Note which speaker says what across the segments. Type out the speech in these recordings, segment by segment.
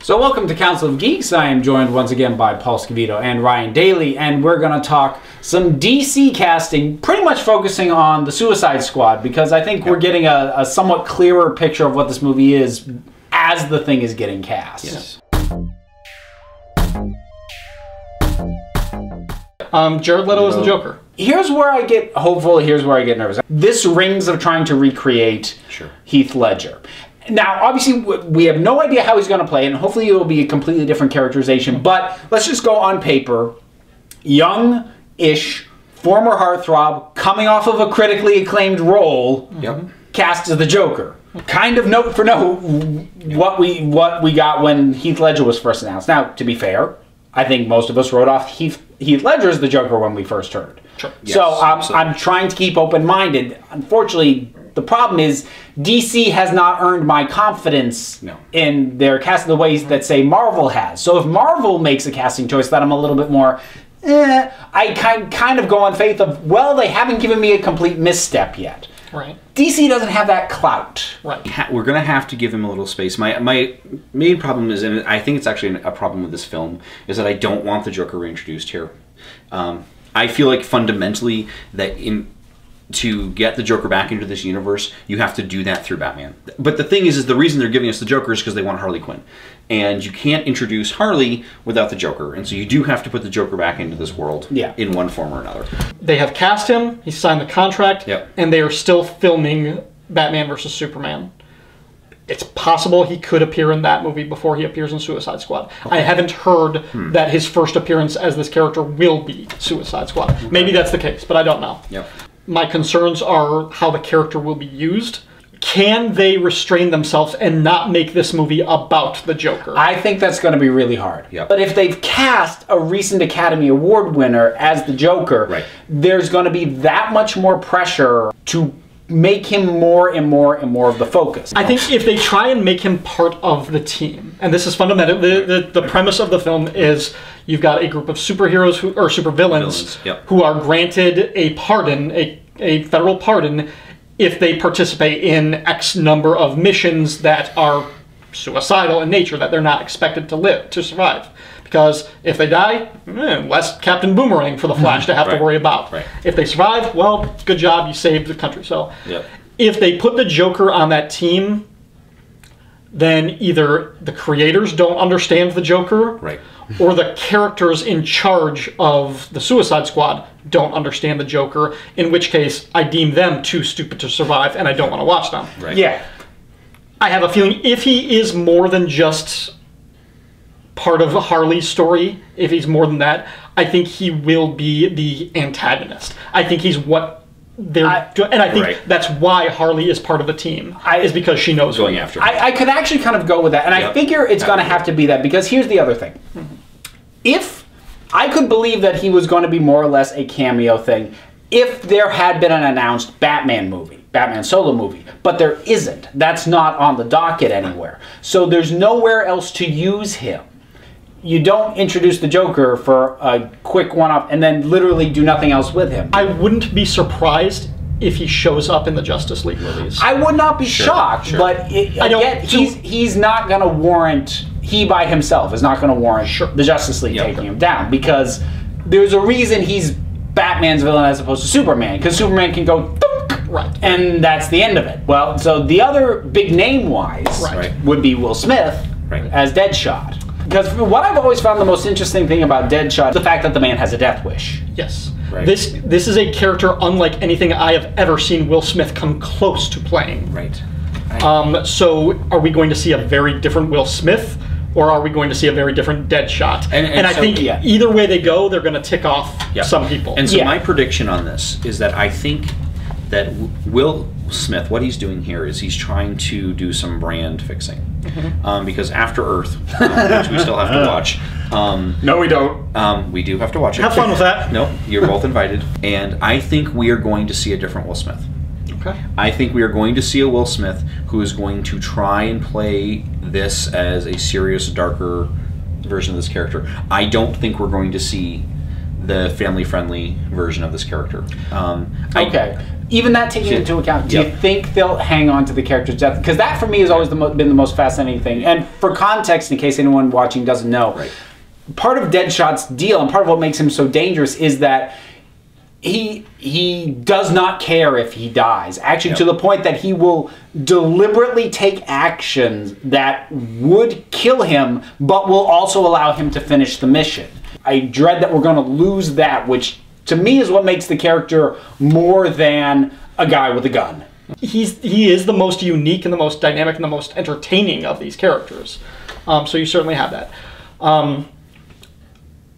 Speaker 1: So welcome to Council of Geeks. I am joined once again by Paul Scavito and Ryan Daly, and we're going to talk some DC casting, pretty much focusing on the Suicide Squad, because I think we're getting a somewhat clearer picture of what this movie is as the thing is getting cast.
Speaker 2: Yes.
Speaker 3: Jared Leto is the Joker.
Speaker 1: Here's where I get hopeful, here's where I get nervous. This rings of trying to recreate Heath Ledger. Now, obviously, we have no idea how he's going to play, and hopefully it will be a completely different characterization, but let's just go on paper. Young-ish, former heartthrob, coming off of a critically acclaimed role, cast as the Joker. Kind of note for note what we got when Heath Ledger was first announced. Now, to be fair, I think most of us wrote off Heath Ledger as the Joker when we first heard.
Speaker 3: Sure.
Speaker 1: Yes, so I'm trying to keep open-minded. Unfortunately, the problem is DC has not earned my confidence in their cast the ways that, say, Marvel has. So if Marvel makes a casting choice that I'm a little bit more, I kind of go on faith of, well, they haven't given me a complete misstep yet.
Speaker 3: Right.
Speaker 1: DC doesn't have that clout.
Speaker 3: Right.
Speaker 2: We're going to have to give him a little space. My main problem is, and I think it's actually a problem with this film, is that I don't want the Joker reintroduced here. I feel like fundamentally that to get the Joker back into this universe, you have to do that through Batman. But the thing is the reason they're giving us the Joker is because they want Harley Quinn. And you can't introduce Harley without the Joker. And so you do have to put the Joker back into this world in one form or another.
Speaker 3: They have cast him, he signed the contract, and they are still filming Batman vs. Superman. It's possible he could appear in that movie before he appears in Suicide Squad. I haven't heard that his first appearance as this character will be Suicide Squad. Maybe that's the case, but I don't know. My concerns are how the character will be used. Can they restrain themselves and not make this movie about the Joker?
Speaker 1: I think that's going to be really hard. But if they've cast a recent Academy Award winner as the Joker, there's going to be that much more pressure to make him more and more and more of the focus.
Speaker 3: I think if they try and make him part of the team, and this is fundamental, the premise of the film is you've got a group of superheroes or supervillains who are granted a pardon, a federal pardon, if they participate in X number of missions that are suicidal in nature, that they're not expected to survive. Because if they die, less Captain Boomerang for the Flash to have to worry about. If they survive, well, good job, you saved the country. So if they put the Joker on that team, then either the creators don't understand the Joker, or the characters in charge of the Suicide Squad don't understand the Joker, in which case I deem them too stupid to survive and I don't want to watch them. I have a feeling if he is more than just part of Harley's story, if he's more than that, I think he will be the antagonist. I think he's what they're doing, and I think that's why Harley is part of the team, is because she knows
Speaker 2: going after him.
Speaker 1: I could actually kind of go with that, and I figure it's going to have to be that, because here's the other thing. If I could believe that he was going to be more or less a cameo thing, if there had been an announced Batman movie, Batman solo movie, but there isn't. That's not on the docket anywhere. So there's nowhere else to use him. You don't introduce the Joker for a quick one-off and then literally do nothing else with him.
Speaker 3: I wouldn't be surprised if he shows up in the Justice League movies.
Speaker 1: I would not be shocked, but he's not going to warrant, he by himself is not going to warrant the Justice League taking him down, because there's a reason he's Batman's villain as opposed to Superman, because Superman can go and that's the end of it. Well, so the other big name-wise would be Will Smith as Deadshot. Because what I've always found the most interesting thing about Deadshot is the fact that the man has a death wish.
Speaker 3: Yes. This is a character unlike anything I have ever seen Will Smith come close to playing. So are we going to see a very different Will Smith, or are we going to see a very different Deadshot? And I think either way they go, they're going to tick off some people.
Speaker 2: And so my prediction on this is that I think that Will Smith, what he's doing here is he's trying to do some brand fixing. Because After Earth, which we still have to watch.
Speaker 1: No, we don't.
Speaker 2: We do have to watch it.
Speaker 3: Have fun with that.
Speaker 2: No, you're both invited. And I think we are going to see a different Will Smith. I think we are going to see a Will Smith who is going to try and play this as a serious, darker version of this character. I don't think we're going to see the family-friendly version of this character.
Speaker 1: Okay. Even that taking into account, do you think they'll hang on to the character's death? Because that, for me, has always been the most fascinating thing. And for context, in case anyone watching doesn't know, part of Deadshot's deal and part of what makes him so dangerous is that he does not care if he dies. Actually, to the point that he will deliberately take actions that would kill him, but will also allow him to finish the mission. I dread that we're going to lose that, which to me is what makes the character more than a guy with a gun.
Speaker 3: He is the most unique and the most dynamic and the most entertaining of these characters. So you certainly have that.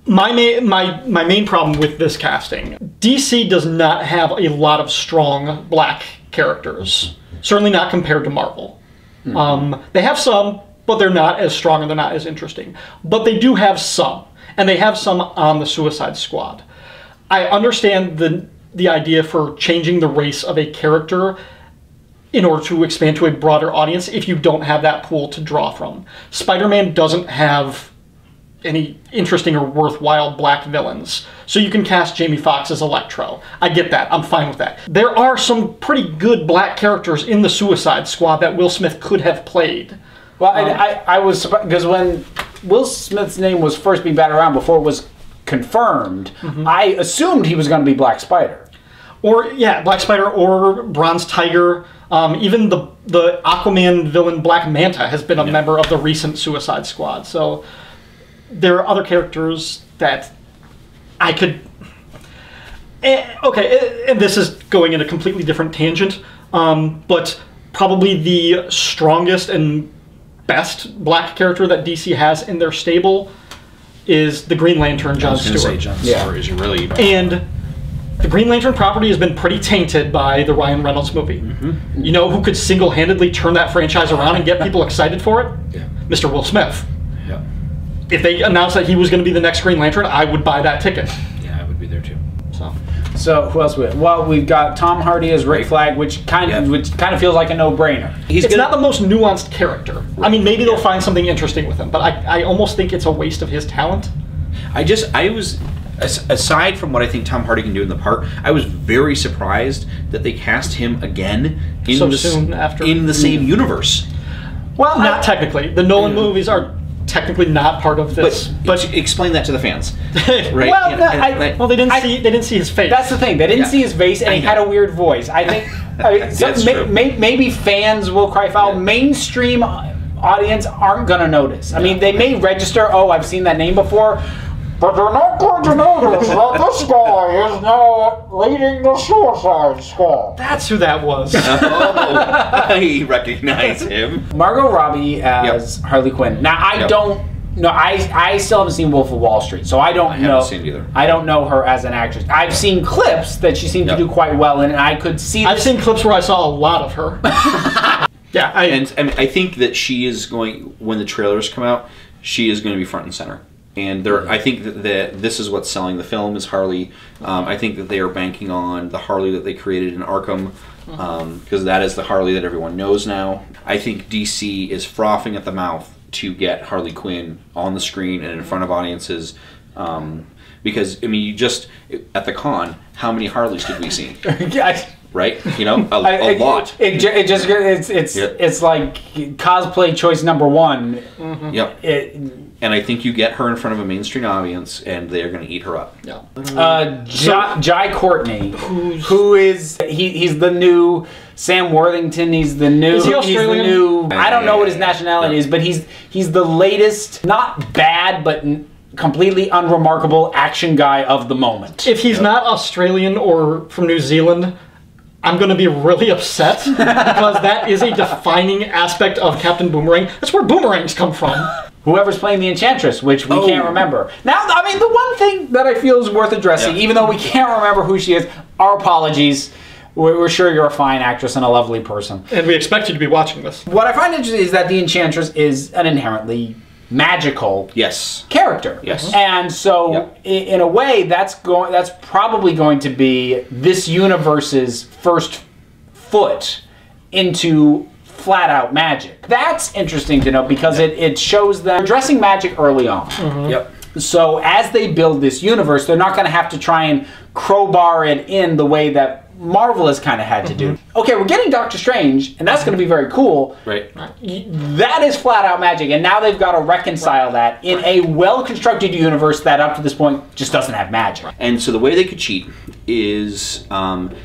Speaker 3: My main problem with this casting, DC does not have a lot of strong black characters. Certainly not compared to Marvel. They have some, but they're not as strong and they're not as interesting. But they do have some, and they have some on the Suicide Squad. I understand the idea for changing the race of a character in order to expand to a broader audience if you don't have that pool to draw from. Spider-Man doesn't have any interesting or worthwhile black villains. So you can cast Jamie Foxx as Electro. I get that. I'm fine with that. There are some pretty good black characters in the Suicide Squad that Will Smith could have played.
Speaker 1: Well, I was surprised because when Will Smith's name was first being batted around before it was confirmed, I assumed he was going to be Black Spider.
Speaker 3: Or, yeah, Black Spider or Bronze Tiger. Even the Aquaman villain Black Manta has been a member of the recent Suicide Squad. So there are other characters that I could... Okay, and this is going in a completely different tangent, but probably the strongest and best black character that DC has in their stable is the Green Lantern, John Stewart.
Speaker 2: John Stewart is really...
Speaker 3: And the Green Lantern property has been pretty tainted by the Ryan Reynolds movie. You know who could single-handedly turn that franchise around and get people excited for it? Mr. Will Smith. If they announced that he was going to be the next Green Lantern, I would buy that ticket.
Speaker 2: Yeah, I would be there too.
Speaker 1: So who else we have? Well, we've got Tom Hardy as Rick Flag, which kind of feels like a no-brainer.
Speaker 3: It's not the most nuanced character. I mean, maybe they'll find something interesting with him, but I almost think it's a waste of his talent.
Speaker 2: I was, aside from what I think Tom Hardy can do in the part, I was very surprised that they cast him again
Speaker 3: soon after
Speaker 2: in the same universe.
Speaker 3: Well, not technically. The Nolan movies are technically not part of this.
Speaker 2: But explain that to the fans, right?
Speaker 3: Well, they didn't see his face.
Speaker 1: That's the thing. They didn't see his face, and he had a weird voice. I think maybe fans will cry foul. Mainstream audience aren't going to notice. I mean, they may register. Oh, I've seen that name before. But they're not going to notice that this guy is now leading the Suicide Squad.
Speaker 3: That's who that was.
Speaker 2: I recognize him.
Speaker 1: Margot Robbie as Harley Quinn. Now, I don't know. I still haven't seen Wolf of Wall Street, so I haven't
Speaker 2: seen it either.
Speaker 1: I don't know her as an actress. I've seen clips that she seemed to do quite well in, and I could see.
Speaker 3: I've seen clips where I saw a lot of her. Yeah,
Speaker 2: and I think that she is going, when the trailers come out, she is going to be front and center. And I think that this is what's selling the film is Harley. I think that they are banking on the Harley that they created in Arkham, because that is the Harley that everyone knows now. I think DC is frothing at the mouth to get Harley Quinn on the screen and in front of audiences. Because, I mean, you just, at the con, how many Harleys did we see? Right? You know, a lot.
Speaker 1: It's like cosplay choice number one.
Speaker 2: And I think you get her in front of a mainstream audience, and they are going to eat her up.
Speaker 1: Jai Courtney, who is he's the new Sam Worthington. He's the new.
Speaker 3: Is he Australian?
Speaker 1: He's the new. I don't know what his nationality is, but he's the latest, not bad, but completely unremarkable action guy of the moment.
Speaker 3: If he's not Australian or from New Zealand, I'm going to be really upset because that is a defining aspect of Captain Boomerang. That's where boomerangs come from.
Speaker 1: Whoever's playing the Enchantress, which we can't remember. Now, I mean, the one thing that I feel is worth addressing, even though we can't remember who she is, our apologies. We're sure you're a fine actress and a lovely person.
Speaker 3: And we expect you to be watching this.
Speaker 1: What I find interesting is that the Enchantress is an inherently magical character. And so, in a way, that's probably going to be this universe's first foot into flat-out magic. That's interesting to know because it shows them addressing magic early on. So as they build this universe, they're not going to have to try and crowbar it in the way that Marvel has kind of had to do. Okay, we're getting Doctor Strange, and that's going to be very cool.
Speaker 2: Right.
Speaker 1: That is flat out magic, and now they've got to reconcile that in a well-constructed universe that up to this point just doesn't have magic.
Speaker 2: And so the way they could cheat is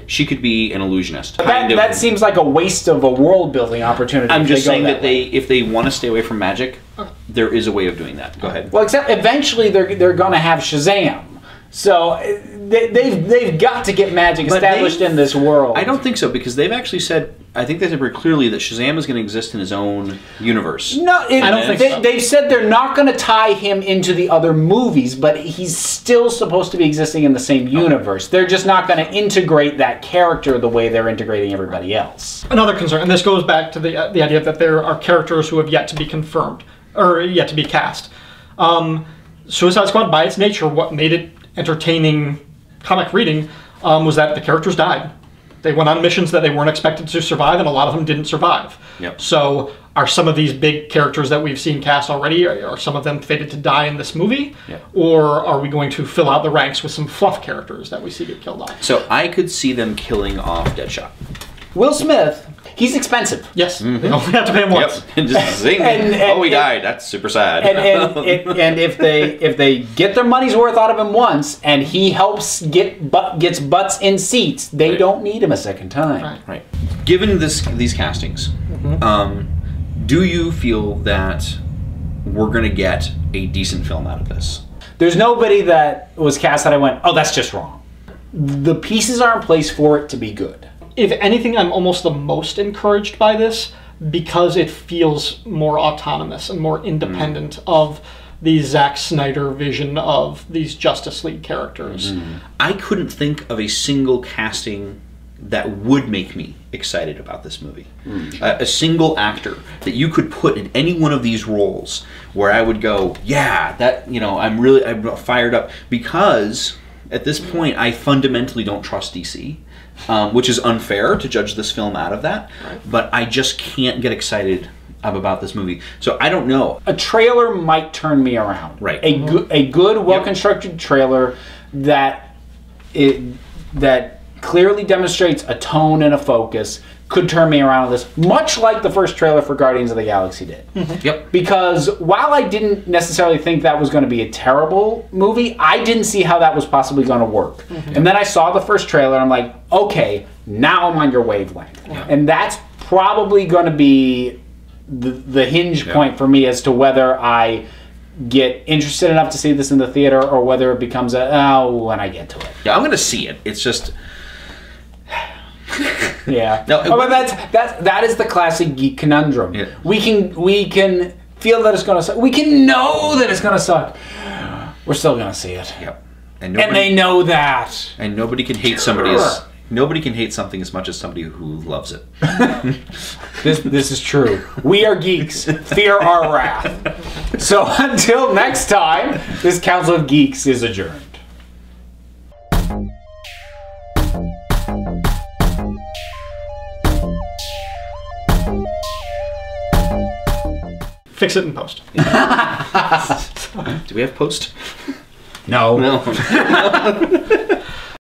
Speaker 2: she could be an illusionist.
Speaker 1: That seems like a waste of a world-building opportunity.
Speaker 2: I'm just saying that if they want to stay away from magic, there is a way of doing that. Go ahead.
Speaker 1: Well, except eventually they're going to have Shazam. So they've got to get magic established in this world.
Speaker 2: I don't think so, because they've actually said, I think they said very clearly that Shazam is going to exist in his own universe.
Speaker 1: No, I don't think so. They've said they're not going to tie him into the other movies, but he's still supposed to be existing in the same universe. They're just not going to integrate that character the way they're integrating everybody else.
Speaker 3: Another concern, and this goes back to the idea that there are characters who have yet to be confirmed, or yet to be cast. Suicide Squad, by its nature, what made it entertaining comic reading was that the characters died. They went on missions that they weren't expected to survive, and a lot of them didn't survive.
Speaker 2: Yep.
Speaker 3: So are some of these big characters that we've seen cast already, are some of them fated to die in this movie?
Speaker 2: Yep.
Speaker 3: Or are we going to fill out the ranks with some fluff characters that we see get killed off?
Speaker 2: So I could see them killing off Deadshot.
Speaker 1: Will Smith, he's expensive.
Speaker 3: Yes, they only have to pay him once.
Speaker 2: Yep. Just zing. He died. That's super sad.
Speaker 1: And if they get their money's worth out of him once, and he helps gets butts in seats, they don't need him a second time.
Speaker 2: Right. Given these castings, do you feel that we're going to get a decent film out of this?
Speaker 1: There's nobody that was cast that I went, oh, that's just wrong. The pieces are in place for it to be good.
Speaker 3: If anything, I'm almost the most encouraged by this because it feels more autonomous and more independent of the Zack Snyder vision of these Justice League characters.
Speaker 2: I couldn't think of a single casting that would make me excited about this movie. A single actor that you could put in any one of these roles where I would go, yeah, that, I'm fired up, because at this point I fundamentally don't trust DC. Which is unfair to judge this film out of that, but I just can't get excited about this movie. So I don't know.
Speaker 1: A trailer might turn me around.
Speaker 2: Right.
Speaker 1: A good, well-constructed trailer that clearly demonstrates a tone and a focus could turn me around on this, much like the first trailer for Guardians of the Galaxy did.
Speaker 2: Yep.
Speaker 1: Because while I didn't necessarily think that was going to be a terrible movie, I didn't see how that was possibly going to work. And then I saw the first trailer, and I'm like, okay, now I'm on your wavelength. And that's probably going to be the hinge point for me as to whether I get interested enough to see this in the theater or whether it becomes when I get to it.
Speaker 2: Yeah, I'm going to see it. It's just...
Speaker 1: Yeah. No, but that is the classic geek conundrum. Yeah. We can feel that it's going to suck. We can know that it's going to suck. We're still going to see it.
Speaker 2: Yep.
Speaker 1: And they know that.
Speaker 2: And nobody can hate something as much as somebody who loves it.
Speaker 1: This is true. We are geeks. Fear our wrath. So until next time, this Council of Geeks is adjourned.
Speaker 3: Fix it in post.
Speaker 2: Do we have post?
Speaker 1: No.
Speaker 2: No.